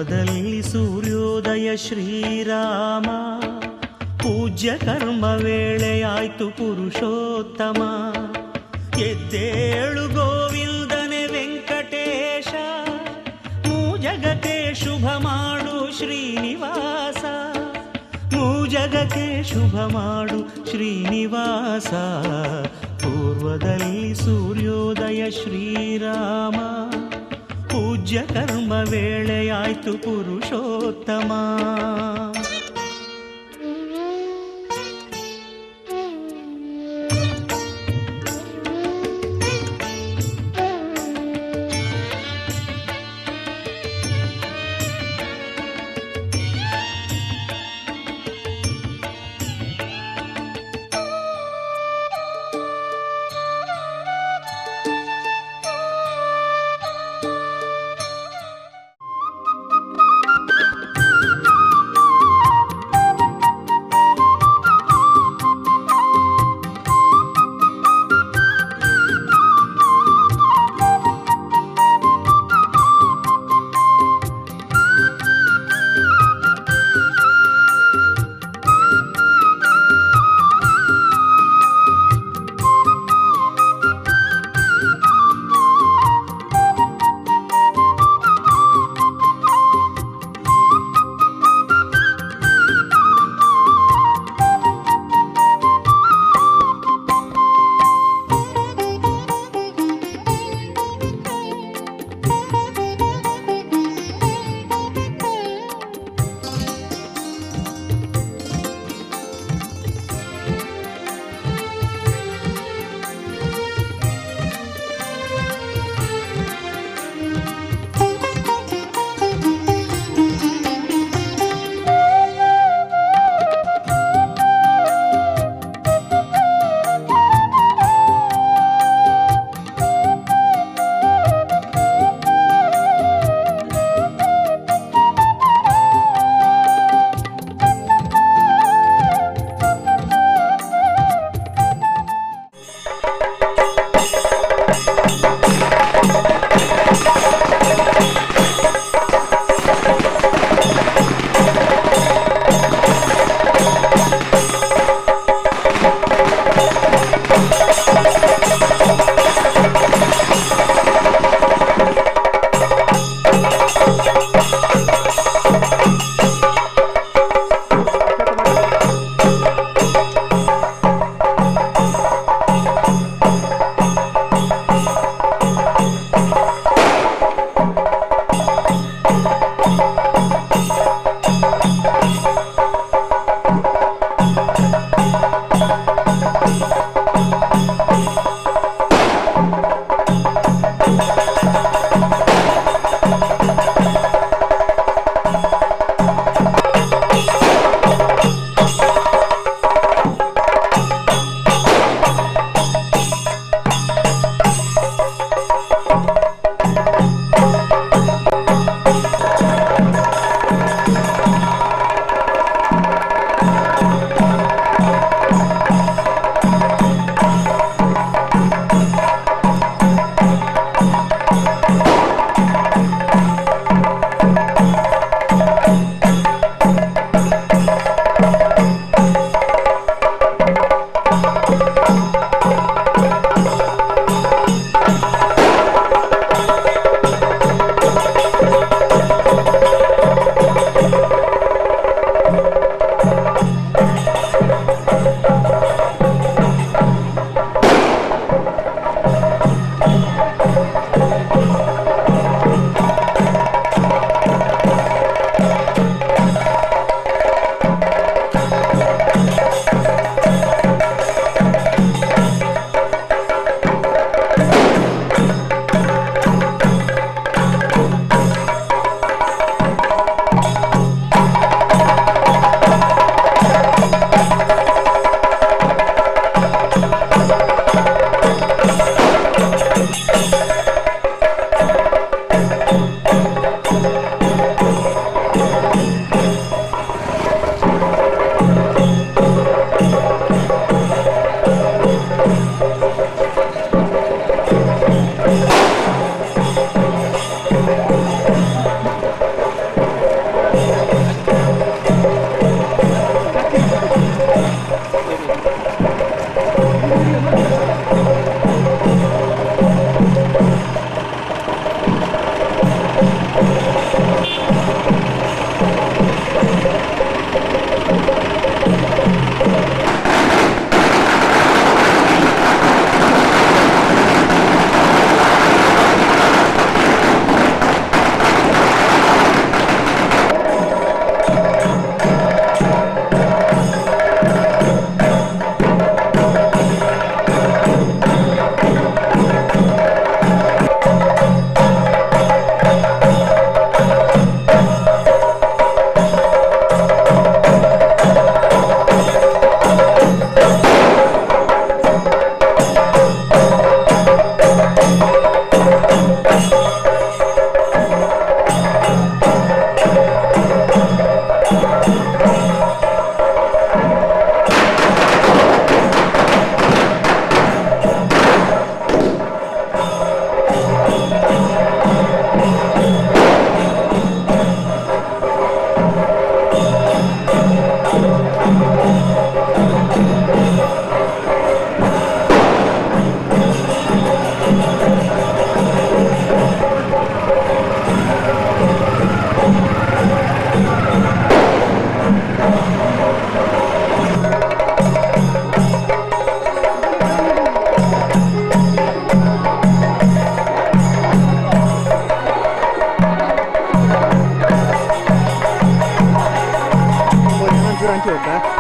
ಪೂರ್ವದಲ್ಲಿ ಸೂರ್ಯೋದಯ ಶ್ರೀರಾಮ, ಪೂಜ್ಯ ಕರ್ಮ ವೇಳೆಯಾಯ್ತು ಪುರುಷೋತ್ತಮ. ಎದ್ದೇಳು ಗೋವಿಂದನೆ ವೆಂಕಟೇಶ, ಮೂಜಗಕ್ಕೆ ಶುಭ ಮಾಡು ಶ್ರೀನಿವಾಸ, ಮೂಜಗಕ್ಕೆ ಶುಭ ಮಾಡು ಶ್ರೀನಿವಾಸ. ಪೂರ್ವದಲ್ಲಿ ಸೂರ್ಯೋದಯ ಶ್ರೀರಾಮ, ಪೂಜ್ಯ ಕರ್ಮ ವೇಳೆಯಾಯ್ತು ಪುರುಷೋತ್ತಮ.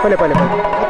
Pole pole pole.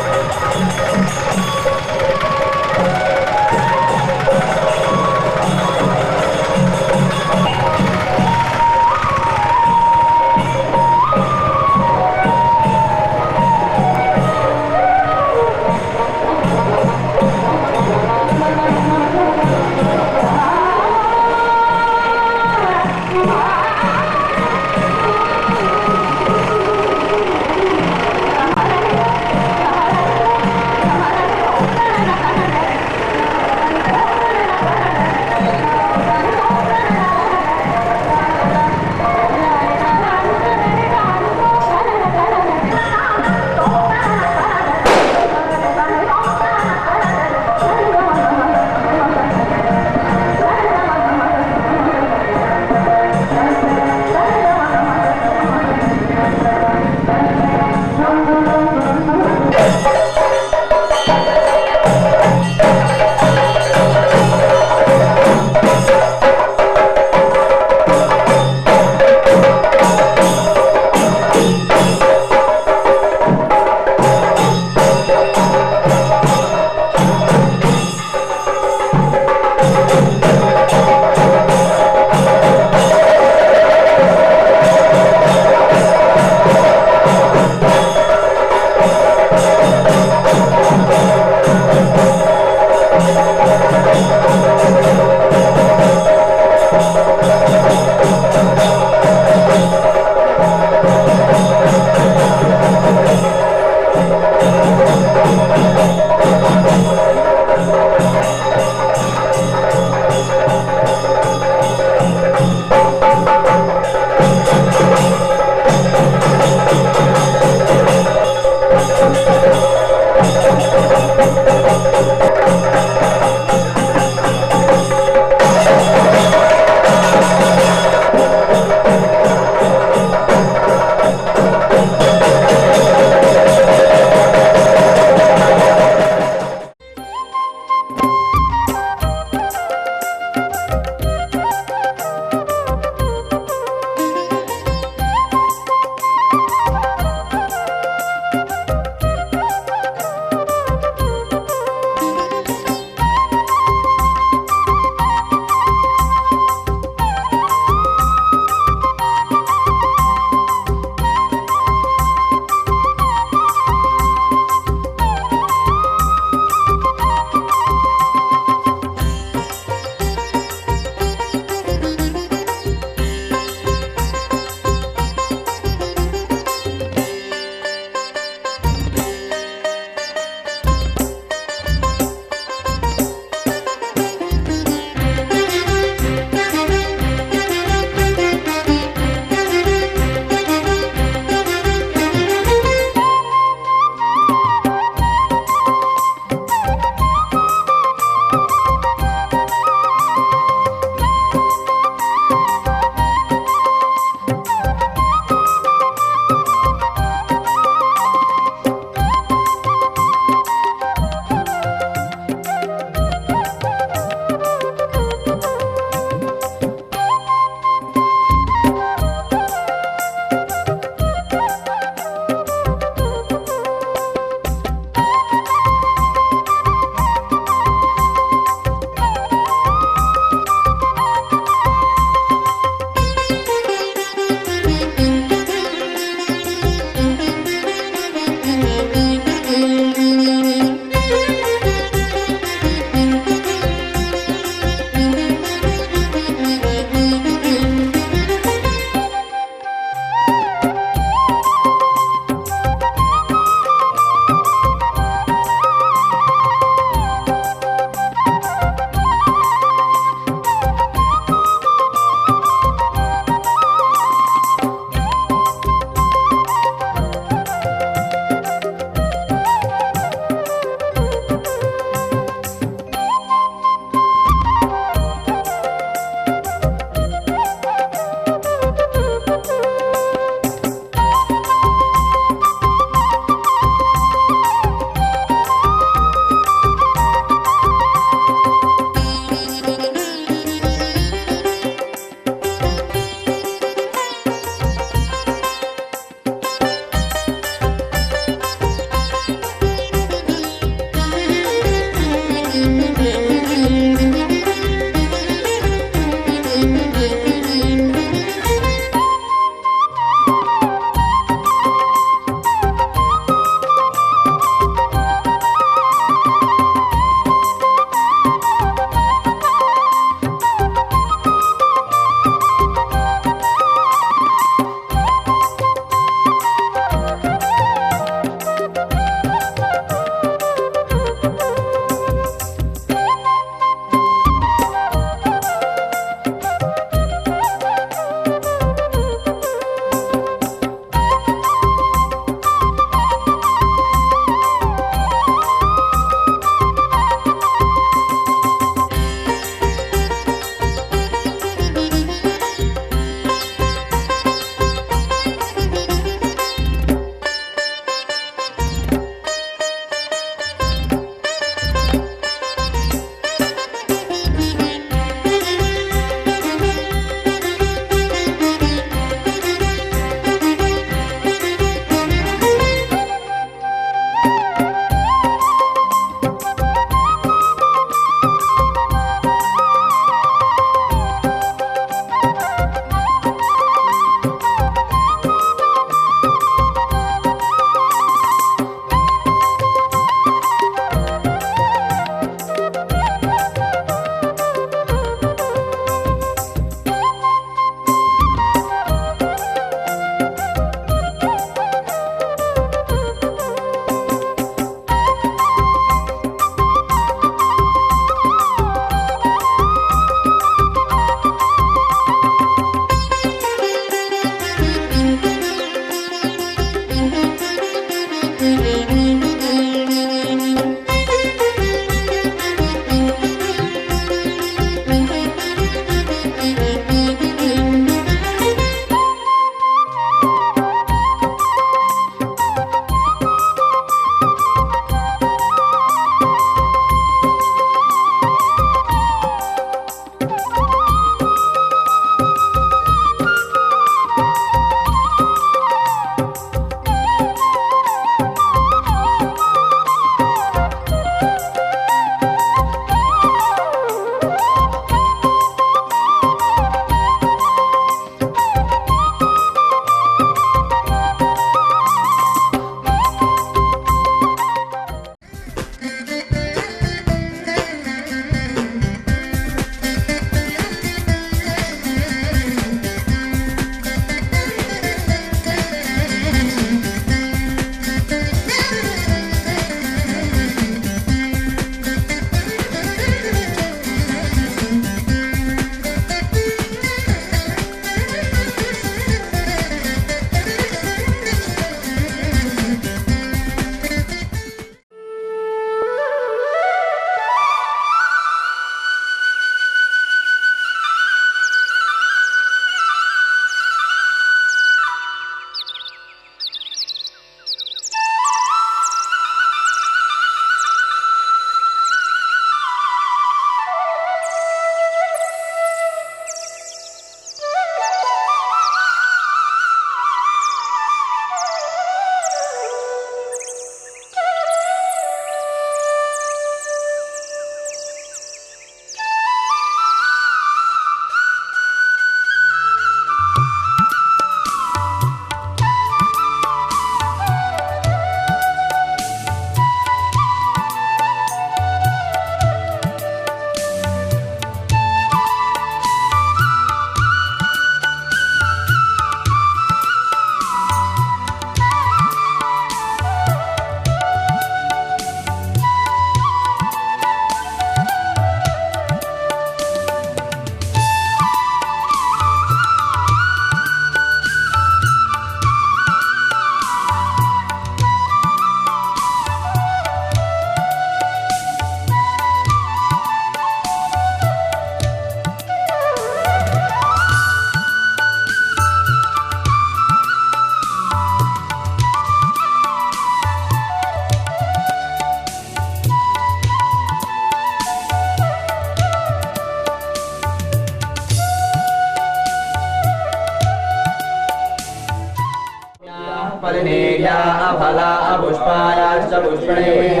फलिनेया अफला पुष्पायाश्च पुष्पिणीः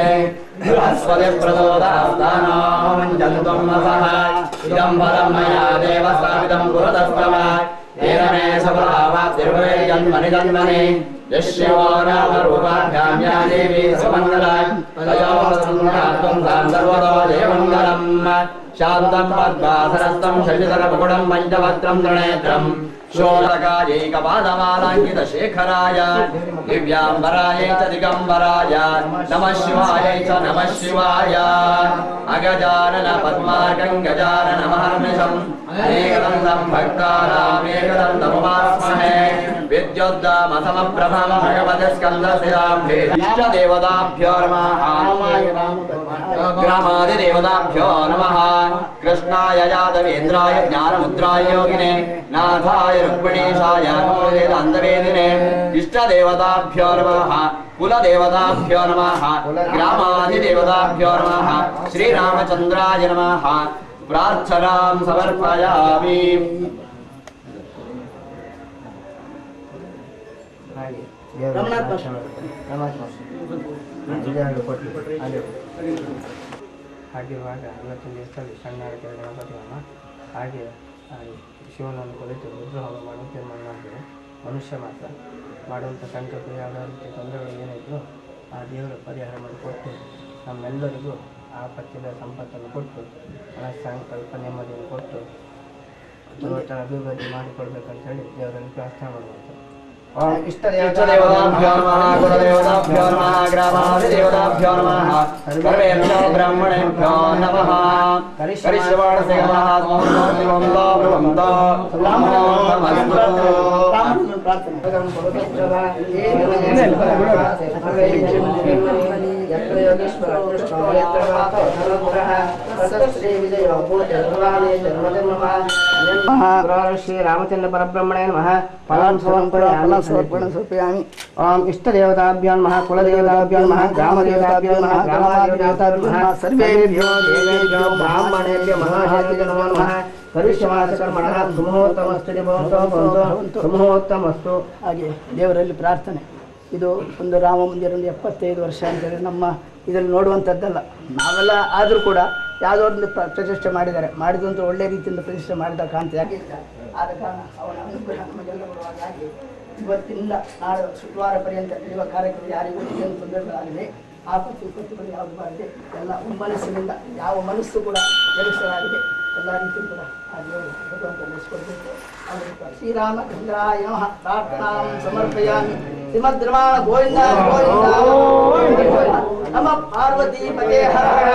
बृहस्पति प्रचोदयात्तानो मञ्जन्त्वं नसः इदं फलं मया देव स्थापितं पुरतस्तव तेन मे सफलावाप्तिर्भवेत् जन्मनि यस्यो नामरूपाभ्यां या देवी सुमङ्गलाय तयोस्तुं सर्वतो जयमङ्गलम् शान्तं पद्मासनस्थं शशिधरमुकुटं पञ्चवक्त्रं त्रिनेत्रम् शोधकायैकपादमालाङ्कितशेखराय दिव्याम्बरायै च दिगम्बराय नमः शिवायै च नमः शिवाय अगजानन पद्मार्कं गजाननमहर्निशम् अनेकदन्तं भक्तानामेकदन्तमुपास्महे विद्युद्दामसमप्रभं भगवतस्कन्दस्याम्भे इष्टदेवताभ्यो नमः ग्रामादिदेवताभ्यो नमः कृष्णाय यादवेन्द्राय ज्ञानमुद्राय योगिने नाथाय रुक्मिणीशाय नमो वेदान्तवेदिने इष्टदेवताभ्यो नमः कुलदेवताभ्यो नमः ग्रामादिदेवताभ्यो नमः श्रीरामचन्द्राय नमः प्रार्थनां समर्पयामि ಹಾಗೆ ಇವಾಗ ಇವತ್ತಿನ ದಿವಸದಲ್ಲಿ ಸಣ್ಣ ಗಣಪತಿಯನ್ನು ಹಾಗೆ ಶಿವನನ್ನು ಕುರಿತು ರುದ್ರಹೋಮ ಮಾಡಲು ತೀರ್ಮಾನ ಮಾಡಿದೆ. ಮನುಷ್ಯ ಮಾತ್ರ ಮಾಡುವಂಥ ಸಂಕಲ್ಪ ಯಾವುದೇ ರೀತಿಯ ತೊಂದರೆಗಳು ಏನಿದ್ರು ಆ ದೇವರು ಪರಿಹಾರ ಮಾಡಿಕೊಟ್ಟು ನಮ್ಮೆಲ್ಲರಿಗೂ ಆಪತ್ತಿನ ಸಂಪತ್ತನ್ನು ಕೊಟ್ಟು ಸಂಕಲ್ಪ ನೆಮ್ಮದಿಯನ್ನು ಕೊಟ್ಟು ಪುನರ್ತನ ಅಭಿವೃದ್ಧಿ ಮಾಡಿಕೊಡ್ಬೇಕಂತ ಹೇಳಿ ದೇವರಲ್ಲಿ ಪ್ರಾರ್ಥನೆ ಮಾಡುವಂಥ इष्टदेवताभ्यो नमः कुलदेवताभ्यो नमः ग्रामादिदेवताभ्यो नमः सर्वेभ्यो ब्राह्मणेभ्यो नमः करिष्यमाणस्य नमः त्वं ब्रह्मन्तो श्री रामचंद्र परब्रह्मणे नमः फलं समर्पयामि। ओम इष्टदेवताभ्यो नमः कुलदेवताभ्यो नमः ग्रामदेवताभ्यो नमः ग्रामादिदेवताभ्यो नमः सर्वेभ्यो देवेभ्यो ब्राह्मणेभ्यो महाहेतुभ्यो नमो नमः ಕರಿಷ್ಯಮಾಸಕರ್ಮಣಃ ಸುಮುಹೂರ್ತಮಸ್ತು ಸುಮುಹೂರ್ತಮಸ್ತು. ಹಾಗೆ ದೇವರಲ್ಲಿ ಪ್ರಾರ್ಥನೆ. ಇದು ಒಂದು ರಾಮ ಮಂದಿರ ಒಂದು 75 ವರ್ಷ ಅಂತೇಳಿ ನಮ್ಮ ಇದರಲ್ಲಿ ನೋಡುವಂಥದ್ದಲ್ಲ. ನಾವೆಲ್ಲ ಆದರೂ ಕೂಡ ಯಾವುದೋ ಒಂದು ಪ್ರತಿಷ್ಠೆ ಮಾಡಿದ್ದಾರೆ. ಮಾಡಿದಂಥ ಒಳ್ಳೆಯ ರೀತಿಯಿಂದ ಪ್ರತಿಷ್ಠೆ ಮಾಡಿದ ಕಾಂತ ಯಾಕೆ ಆದ ಕಾರಣ ಅವನ ಅನುಗ್ರಹ ನಮಗೆಲ್ಲ ಬರುವಾಗಾಗಿ ಇವತ್ತಿಂದ ನಾಳೆ ಶುಕ್ರವಾರ ಪರ್ಯಂತ ನಡೆಯುವ ಕಾರ್ಯಕ್ರಮ ಯಾರಿಗೂ ಏನು ತೊಂದರೆಗಳಾಗಿದೆ ಆಪತ್ತು ವಿಪತ್ತುಗಳು ಯಾವುದು ಬಾರದೆ ಎಲ್ಲ ಮನಸ್ಸಿನಿಂದ ಯಾವ ಮನಸ್ಸು ಕೂಡ ನಡೆಸಲಾಗಿದೆ ಎಲ್ಲ ರೀತಿ ಕೂಡ ಆ ದೇವರು ಭಗವಂತ ನಡೆಸಿಕೊಡ್ಬೇಕು. ಶ್ರೀರಾಮಚಂದ್ರಾಯ ನಮಃ ಪ್ರಾರ್ಥನಾಂ ಸಮರ್ಪಯಾಮಿ. ಶ್ರೀಮದ್ ರಮಣ ಗೋವಿಂದ ಗೋವಿಂದ ನಮ ಪಾರ್ವತಿ ಪದೇ ಹರ ಹರ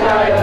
Om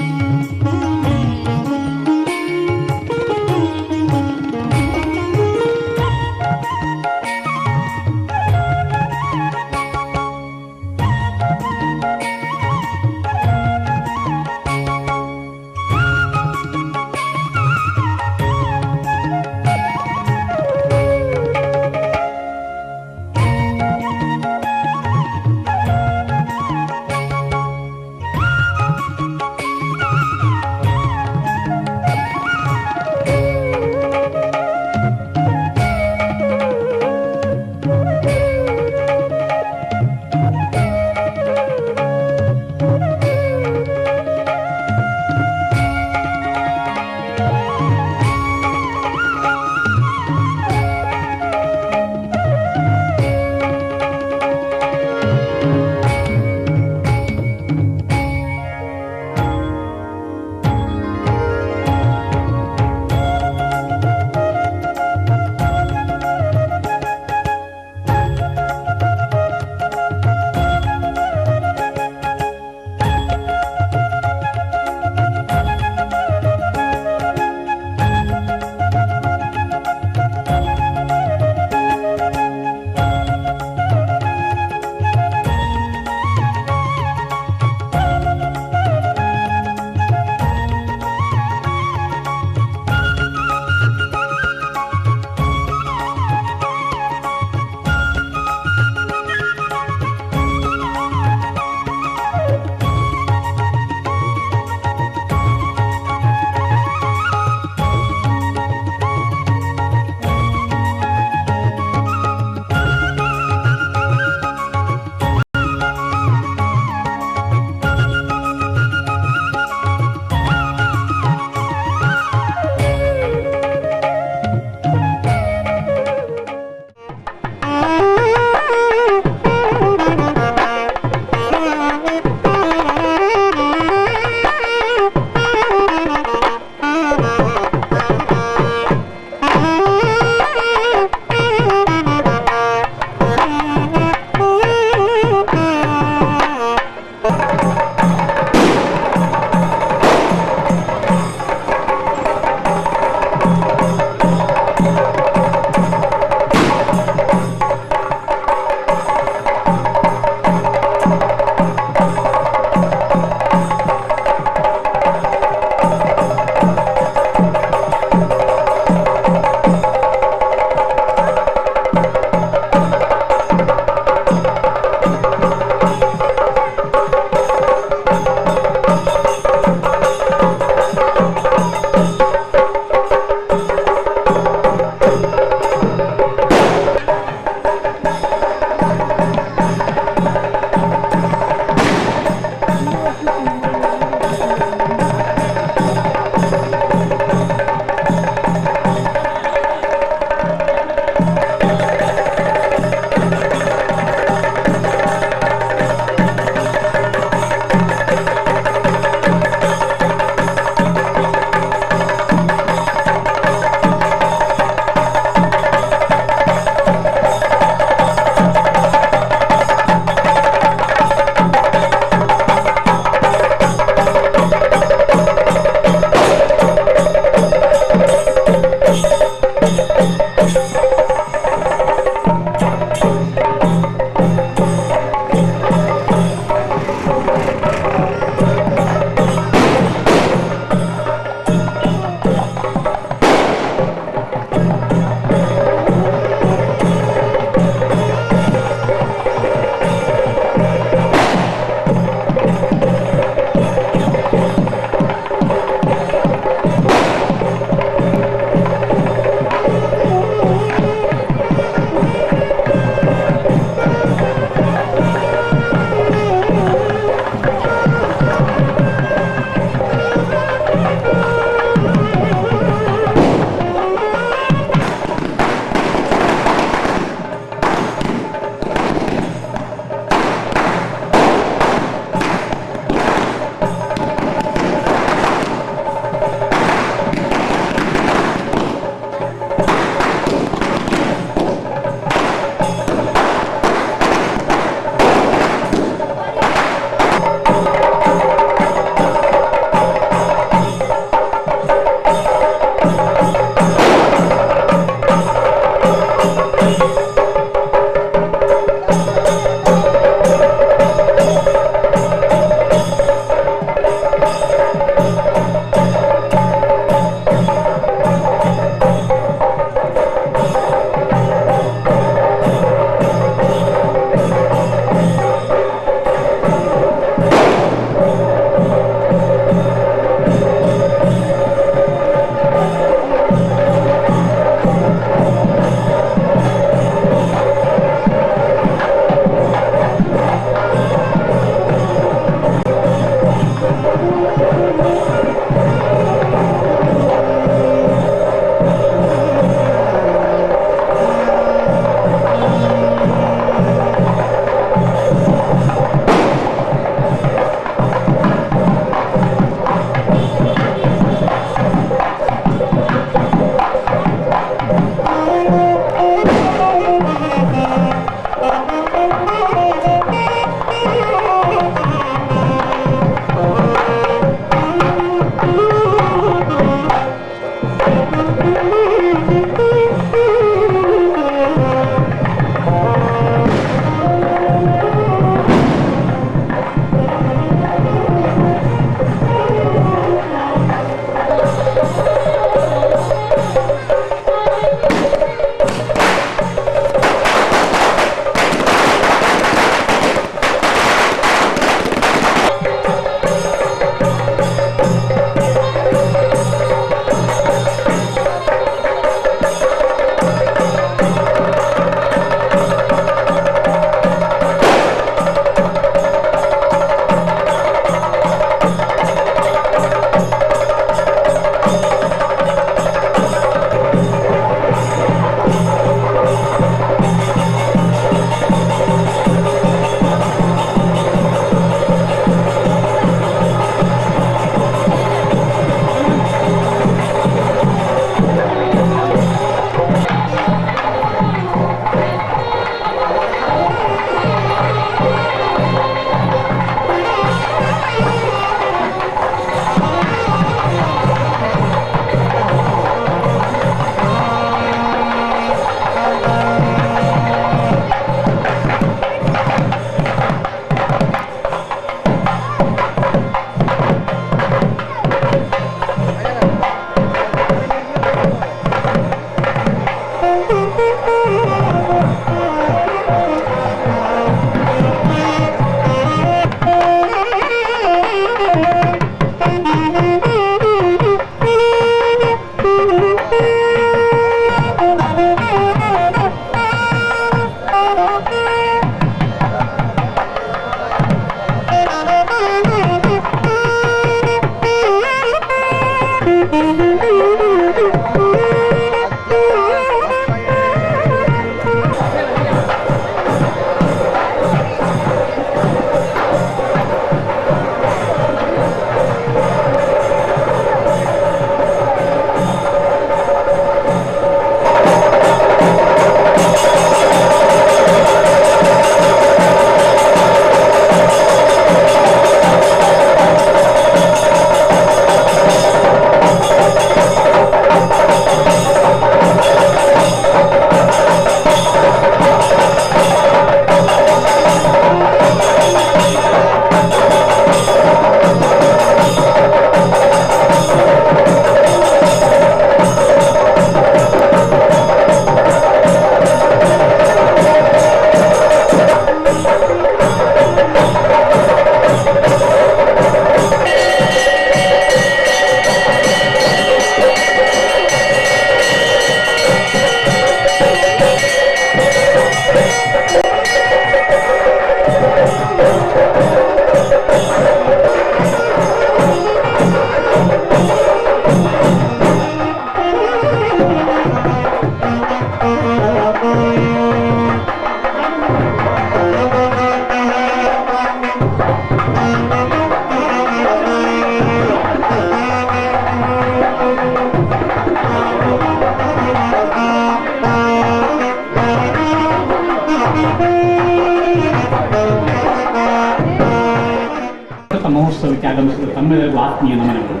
ಆಗಮಿಸಿದ ತಮ್ಮೆಲ್ಲರಿಗೂ ಆತ್ಮೀಯ ನಮನಗಳು.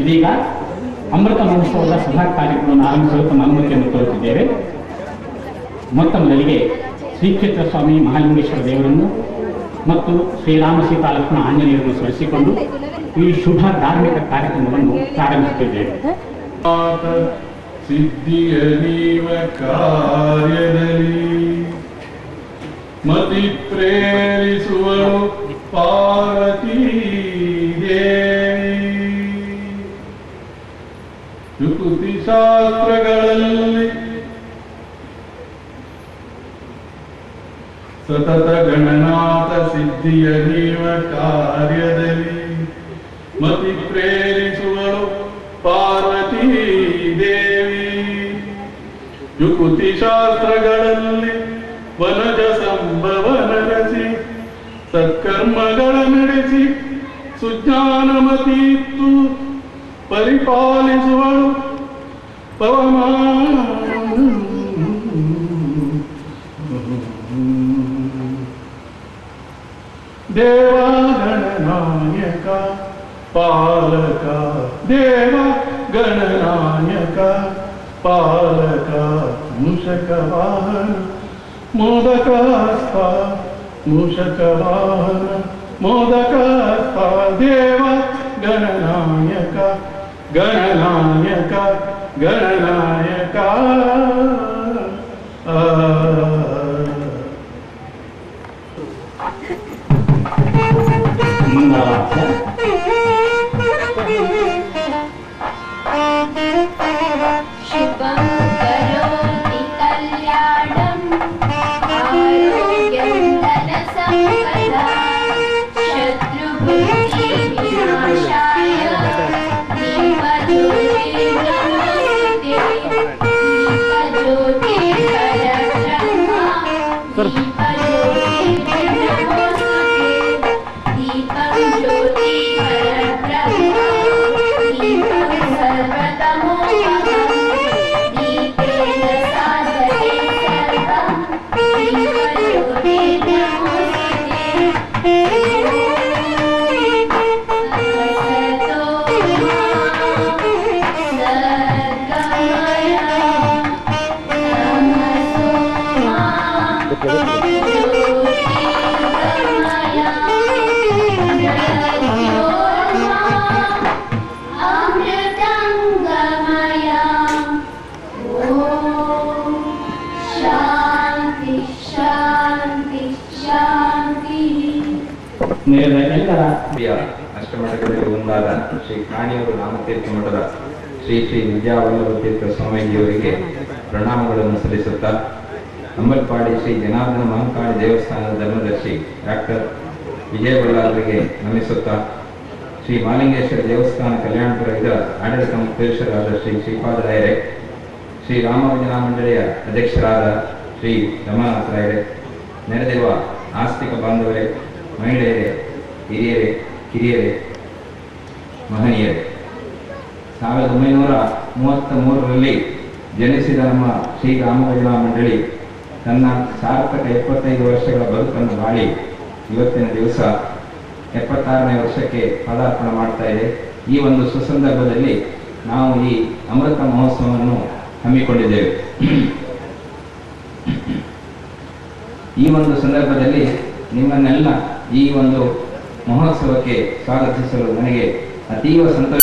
ಇದೀಗ ಅಮೃತ ಮಹೋತ್ಸವದ ಸಭಾ ಕಾರ್ಯಕ್ರಮವನ್ನು ಆರಂಭಿಸಲು ತಮ್ಮ ಅನುಮತಿಯನ್ನು ಕೋರುತ್ತಿದ್ದೇವೆ. ಮೊತ್ತ ಮೊದಲಿಗೆ ಶ್ರೀಕ್ಷೇತ್ರ ಸ್ವಾಮಿ ಮಹಾಲಿಂಗೇಶ್ವರ ದೇವರನ್ನು ಮತ್ತು ಶ್ರೀರಾಮ ಸೀತಾಲಕ್ಷ್ಮಣ ಆಂಜನೇಯರನ್ನು ಸ್ಮರಿಸಿಕೊಂಡು ಈ ಶುಭ ಧಾರ್ಮಿಕ ಕಾರ್ಯಕ್ರಮವನ್ನು ಪ್ರಾರಂಭಿಸುತ್ತಿದ್ದೇವೆ. ಸಿದ್ಧಿಯ ನೀವ ಕಾರ್ಯದಲ್ಲಿ ಮತಿ ಪ್ರೇರಿಸುವ ಪಾರ್ವತೀ ದೇವಿ ವಿಕೃತಿ ಶಾಸ್ತ್ರಗಳಲ್ಲಿ ಸತತ ಗಣನಾಥ ಸಿದ್ಧಿಯ ನೀವ ಕಾರ್ಯದಲ್ಲಿ ಮತಿ ಪ್ರೇರಿಸುವಳು ಪಾರ್ವತೀ ದೇವಿ ಯುಕುತಿ ಶಾಸ್ತ್ರಗಳಲ್ಲಿ ವನಜ ಸಂಭವನ ರಚಿ ಸತ್ಕರ್ಮಗಳ ನಡೆಸಿ ಸುಜ್ಞಾನಮತೀತ್ತು ಪರಿಪಾಲಿಸುವಳು ಪವಮಾನ ದೇವಗಣನಾಯಕ ಪಾಲಕ ದೇವ ಗಣನಾಯಕ ಪಾಲಕ ಮೂಷಕ ವಾಹನ ಮೋದಕಸ್ಥ ಮೂಷಕ ವಾಹನ ಮೋದಕಸ್ಥ ದೇವ ಗಣನಾಯಕ ಗಣನಾಯಕ ಗಣನಾಯಕ ಮಂಗಳವಾದ್ಯ शुभं करोति कल्याणम् आरोग्यं धनसम्पदा शत्रुबुद्धिविनाशाय दीपज्योतिर्नमोस्तुते दीपज्योतिर्परब्रह्मा दीपं ज्योतिर्परब्रह्मा दीपं सर्वतमो दीपेन साधये सर्वं दीपज्योतिर्नमोस्तुते असतो ಎಲ್ಲರ ಅಷ್ಟಮಠಗಳಲ್ಲಿ ಒಂದಾದ ಶ್ರೀ ಕಾಣಿಯೂರು ರಾಮತೀರ್ಥ ಮಠದ ಶ್ರೀ ಶ್ರೀ ವಿದ್ಯಾವಲ್ಲಭ ತೀರ್ಥ ಸ್ವಾಮೀಜಿಯವರಿಗೆ ಪ್ರಣಾಮಗಳನ್ನು ಸಲ್ಲಿಸುತ್ತಾ ಅಂಬಲ್ಪಾಡಿ ಶ್ರೀ ಜನಾರ್ದನ ಮಹಂಕಾಳಿ ದೇವಸ್ಥಾನದ ಧರ್ಮದರ್ಶಿ ಡಾಕ್ಟರ್ ವಿಜಯ ಬಳ್ಳಾರರಿಗೆ ನಮಿಸುತ್ತಾ ಶ್ರೀ ಮಹಾಲಿಂಗೇಶ್ವರ ದೇವಸ್ಥಾನ ಕಲ್ಯಾಣಪುರ ಇದರ ಆಡಳಿತ ಮುಖ್ಯಸ್ಥರಾದ ಶ್ರೀ ಶ್ರೀಪಾದ ರಾಯರೇ, ಶ್ರೀ ರಾಮಭಜನಾ ಮಂಡಳಿಯ ಅಧ್ಯಕ್ಷರಾದ ಶ್ರೀ ರಮನಾಥ ರಾಯರೇ, ನೆರೆದಿರುವ ಆಸ್ತಿಕ ಬಾಂಧವರೇ, ಮಹಿಳೆಯರೇ, ಹಿರಿಯರೇ, ಕಿರಿಯರೇ, ಮಹನೀಯರೇ, 1933ರಲ್ಲಿ ಜನಿಸಿದ ನಮ್ಮ ಶ್ರೀ ರಾಮಭಜನಾ ಮಂಡಳಿ ತನ್ನ ಸಾರ್ಥಕ 75 ವರ್ಷಗಳ ಬದುಕನ್ನು ಬಾಳಿ ಇವತ್ತಿನ ದಿವಸ 76ನೇ ವರ್ಷಕ್ಕೆ ಪದಾರ್ಪಣೆ ಮಾಡ್ತಾ ಇದೆ. ಈ ಒಂದು ಸುಸಂದರ್ಭದಲ್ಲಿ ನಾವು ಈ ಅಮೃತ ಮಹೋತ್ಸವವನ್ನು ಹಮ್ಮಿಕೊಂಡಿದ್ದೇವೆ. ಈ ಒಂದು ಸಂದರ್ಭದಲ್ಲಿ ನಿಮ್ಮನ್ನೆಲ್ಲ ಈ ಒಂದು ಮಹೋತ್ಸವಕ್ಕೆ ಸ್ವಾಗತಿಸಲು ನನಗೆ ಅತೀವ ಸಂತೋಷ.